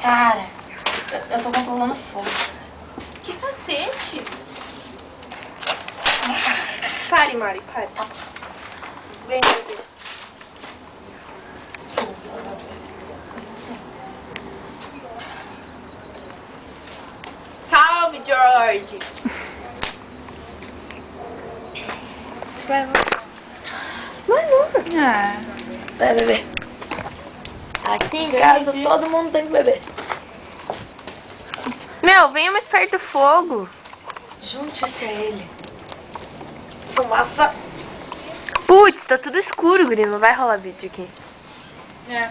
Cara, eu tô controlando fogo. Que cacete! Pare, Mari, pare. Vem, bebê. Salve, George! Vai, vai. Vai, não. Ah, vai beber. Aqui em casa todo mundo tem que beber. Meu, venha mais perto do fogo. Junte-se a ele. Fumaça. Putz, tá tudo escuro, Guri. Não vai rolar vídeo aqui. É.